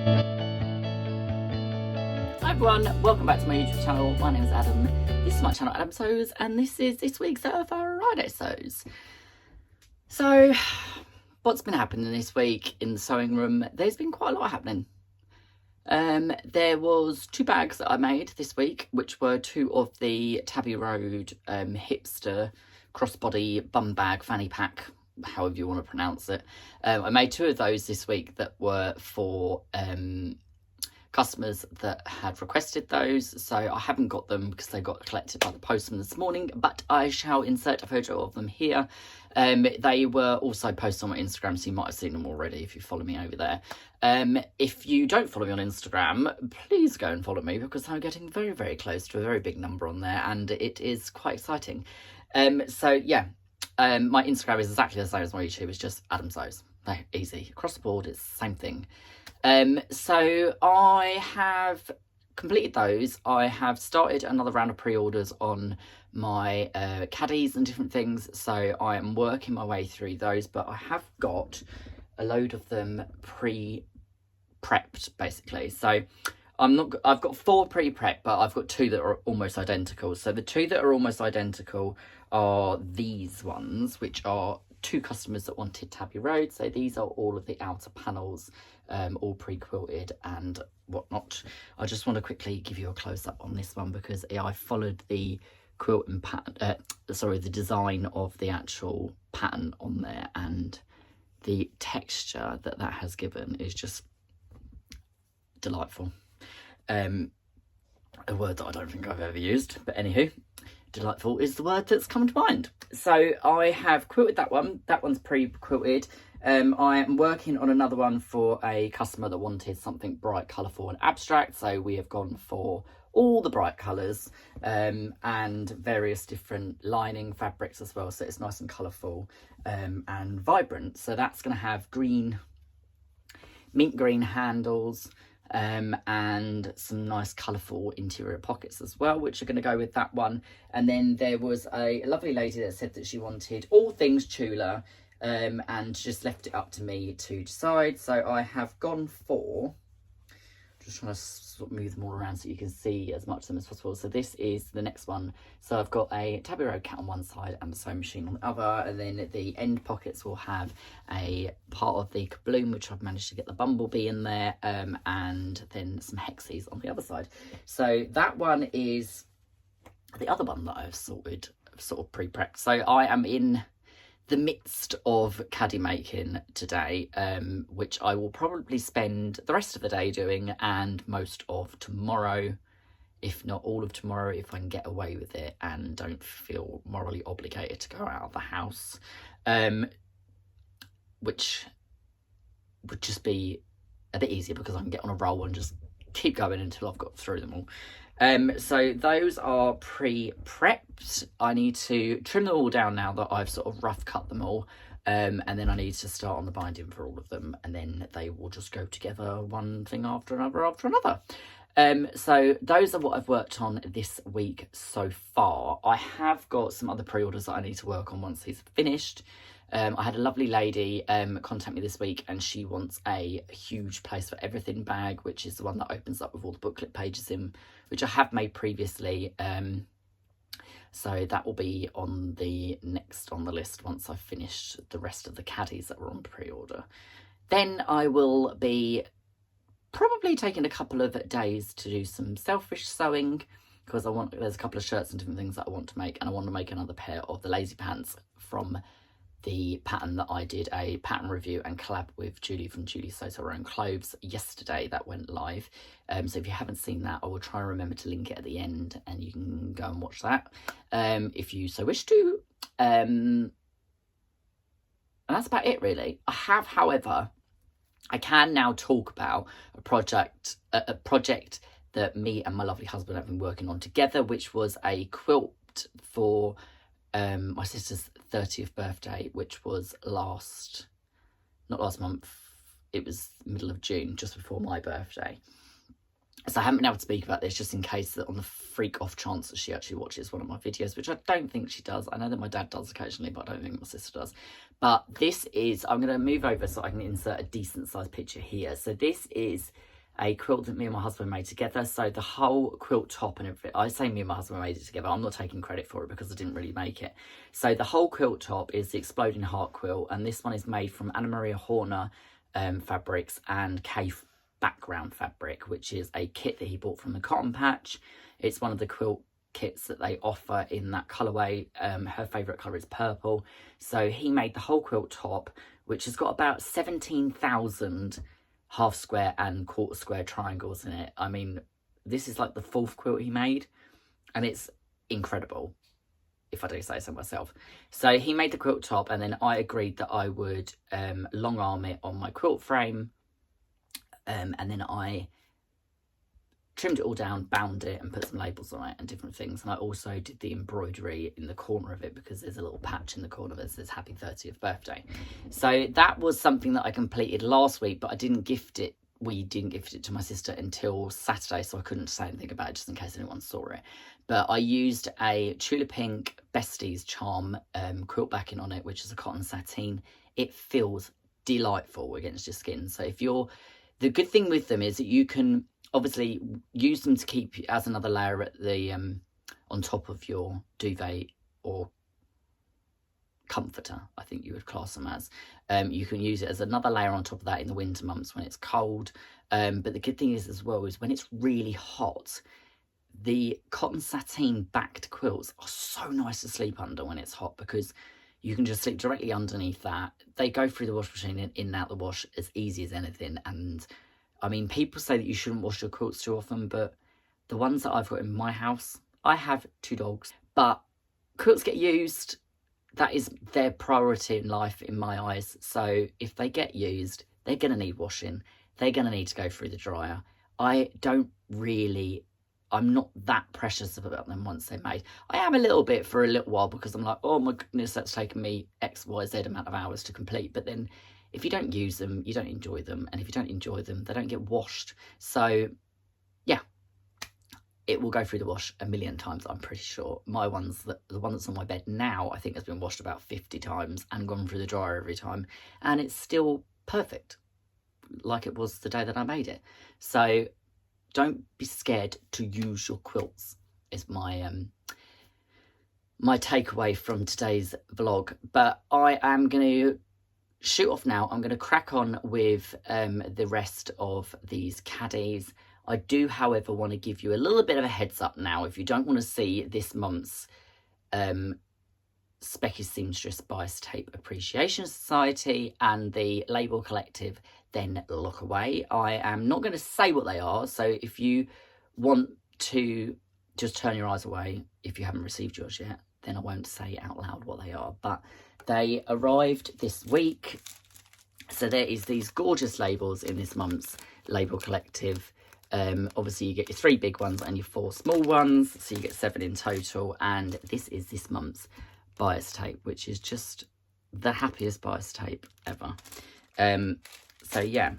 Hi everyone, welcome back to my YouTube channel. My name is Adam. This is my channel, Adam Sews, and this is this week's Friday Sews. So, what's been happening this week in the sewing room? There's been quite a lot happening. There was 2 bags that I made this week, which were 2 of the Tabby Road hipster crossbody bum bag fanny pack, however you want to pronounce it. I made 2 of those this week that were for customers that had requested those, so I haven't got them because they got collected by the postman this morning, but I shall insert a photo of them here. They were also posted on my Instagram, so you might have seen them already if you follow me over there. If you don't follow me on Instagram, please go and follow me, because I'm getting very, very close to a very big number on there, and it is quite exciting. So yeah, my Instagram is exactly the same as my YouTube. It's just Adam Sews. Easy across the board, it's the same thing. So I have completed those. I have started another round of pre-orders on my caddies and different things, so I am working my way through those, but I have got a load of them pre-prepped basically. So I've got 4 pre-prepped, but I've got 2 that are almost identical. So the 2 that are almost identical are these ones, which are 2 customers that wanted Tabby Road. So these are all of the outer panels, all pre-quilted and whatnot. I just want to quickly give you a close-up on this one, because I followed the quilt and pattern, the design of the actual pattern on there, and the texture that has given is just delightful. A word that I don't think I've ever used, but anywho, delightful is the word that's come to mind. So I have quilted that one. That one's pre-quilted. I am working on another one for a customer that wanted something bright, colourful and abstract. So we have gone for all the bright colours and various different lining fabrics as well. So it's nice and colourful and vibrant. So that's going to have green, mint green handles, and some nice colourful interior pockets as well, which are going to go with that one. And then there was a lovely lady that said that she wanted all things Tula, and just left it up to me to decide. So I have gone for, just trying to sort of move them all around so you can see as much of them as possible. So this is the next one. So I've got a Tabby Road cat on one side and a sewing machine on the other, and then the end pockets will have a part of the kabloom, which I've managed to get the bumblebee in there, and then some hexies on the other side. So that one is the other one that I've sort of pre-prepped. So I am in the midst of caddy making today, which I will probably spend the rest of the day doing, and most of tomorrow, if not all of tomorrow, if I can get away with it and don't feel morally obligated to go out of the house, which would just be a bit easier because I can get on a roll and just keep going until I've got through them all. So those are pre-prepped. I need to trim them all down now that I've sort of rough cut them all, and then I need to start on the binding for all of them, and then they will just go together, one thing after another after another. So those are what I've worked on this week so far. I have got some other pre-orders that I need to work on once these are finished. I had a lovely lady contact me this week, and she wants a huge place for everything bag, which is the one that opens up with all the booklet pages in, which I have made previously. So that will be on the next on the list once I've finished the rest of the caddies that were on pre-order. Then I will be probably taking a couple of days to do some selfish sewing, because there's a couple of shirts and different things that I want to make, and I want to make another pair of the lazy pants from the pattern that I did a pattern review and collab with Julie from Julie Sews Her Own Clothes yesterday. That went live. So if you haven't seen that, I will try and remember to link it at the end, and you can go and watch that if you so wish to. And that's about it really. I have, however, I can now talk about a project that me and my lovely husband have been working on together, which was a quilt for my sister's 30th birthday, which was not last month, it was middle of June, just before my birthday. So I haven't been able to speak about this, just in case that on the freak off chance that she actually watches one of my videos, which I don't think she does. I know that my dad does occasionally, but I don't think my sister does. But this is, I'm going to move over so I can insert a decent sized picture here. So this is a quilt that me and my husband made together. So the whole quilt top and everything, I say me and my husband made it together, I'm not taking credit for it because I didn't really make it. So the whole quilt top is the Exploding Heart quilt, and this one is made from Anna Maria Horner fabrics and K background fabric, which is a kit that he bought from the Cotton Patch. It's one of the quilt kits that they offer in that colourway. Her favourite colour is purple. So he made the whole quilt top, which has got about 17,000 half square and quarter square triangles in it. I mean, this is like the 4th quilt he made, and it's incredible, if I do say so myself. So he made the quilt top, and then I agreed that I would long arm it on my quilt frame, and then I trimmed it all down, bound it, and put some labels on it and different things. And I also did the embroidery in the corner of it, because there's a little patch in the corner that says happy 30th birthday. So that was something that I completed last week, but I didn't gift it. We didn't gift it to my sister until Saturday, so I couldn't say anything about it just in case anyone saw it. But I used a Tulip Pink Besties charm quilt backing on it, which is a cotton sateen. It feels delightful against your skin. So if you're, the good thing with them is that you can obviously use them to keep as another layer at the on top of your duvet or comforter, I think you would class them as. You can use it as another layer on top of that in the winter months when it's cold. But the good thing is as well is when it's really hot, the cotton sateen backed quilts are so nice to sleep under when it's hot, because you can just sleep directly underneath that. They go through the wash machine and in and out the wash as easy as anything. And I mean, people say that you shouldn't wash your quilts too often, but the ones that I've got in my house, I have 2 dogs, but quilts get used. That is their priority in life in my eyes. So if they get used, they're going to need washing. They're going to need to go through the dryer. I'm not that precious about them once they're made. I am a little bit for a little while, because I'm like, oh my goodness, that's taken me X, Y, Z amount of hours to complete. But then if you don't use them, you don't enjoy them. And if you don't enjoy them, they don't get washed. So yeah, it will go through the wash a million times, I'm pretty sure. My ones, the one that's on my bed now, I think has been washed about 50 times and gone through the dryer every time. And it's still perfect, like it was the day that I made it. So don't be scared to use your quilts, is my my takeaway from today's vlog. But I am going to shoot off now. I'm going to crack on with the rest of these caddies. I do, however, want to give you a little bit of a heads up now. If you don't want to see this month's Specky Seamstress Bias Tape Appreciation Society and the Label Collective, then look away. I am not going to say what they are, so if you want to just turn your eyes away if you haven't received yours yet, then I won't say out loud what they are. But they arrived this week. So there is these gorgeous labels in this month's Label Collective. Obviously you get your 3 big ones and your 4 small ones, so you get 7 in total. And this is this month's bias tape, which is just the happiest bias tape ever. So yeah,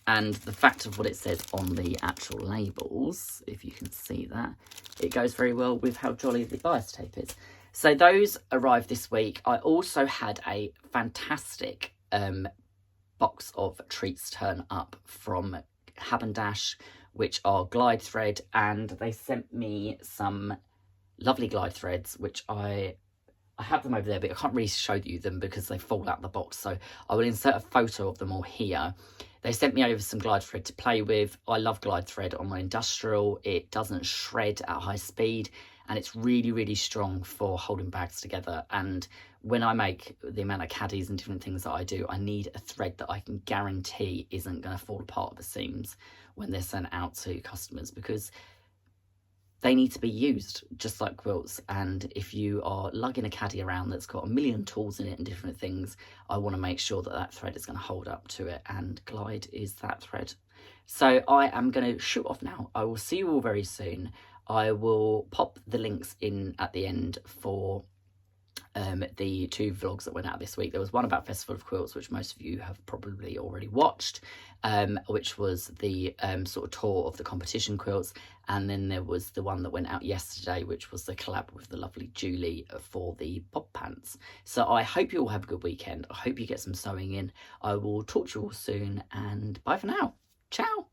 and the fact of what it says on the actual labels, if you can see that, it goes very well with how jolly the bias tape is. So those arrived this week. I also had a fantastic box of treats turn up from Haberdash, which are glide thread, and they sent me some lovely glide threads, which I have them over there, but I can't really show you them because they fall out the box, so I will insert a photo of them all here. They sent me over some glide thread to play with. I love glide thread on my industrial. It doesn't shred at high speed, and it's really, really strong for holding bags together. And when I make the amount of caddies and different things that I do, I need a thread that I can guarantee isn't going to fall apart at the seams when they're sent out to customers, because they need to be used just like quilts. And if you are lugging a caddy around that's got a million tools in it and different things, I want to make sure that that thread is going to hold up to it, and glide is that thread. So I am going to shoot off now. I will see you all very soon. I will pop the links in at the end for the 2 vlogs that went out this week. There was one about Festival of Quilts, which most of you have probably already watched, which was the sort of tour of the competition quilts. And then there was the one that went out yesterday, which was the collab with the lovely Julie for the bob pants. So I hope you all have a good weekend. I hope you get some sewing in. I will talk to you all soon, and bye for now. Ciao.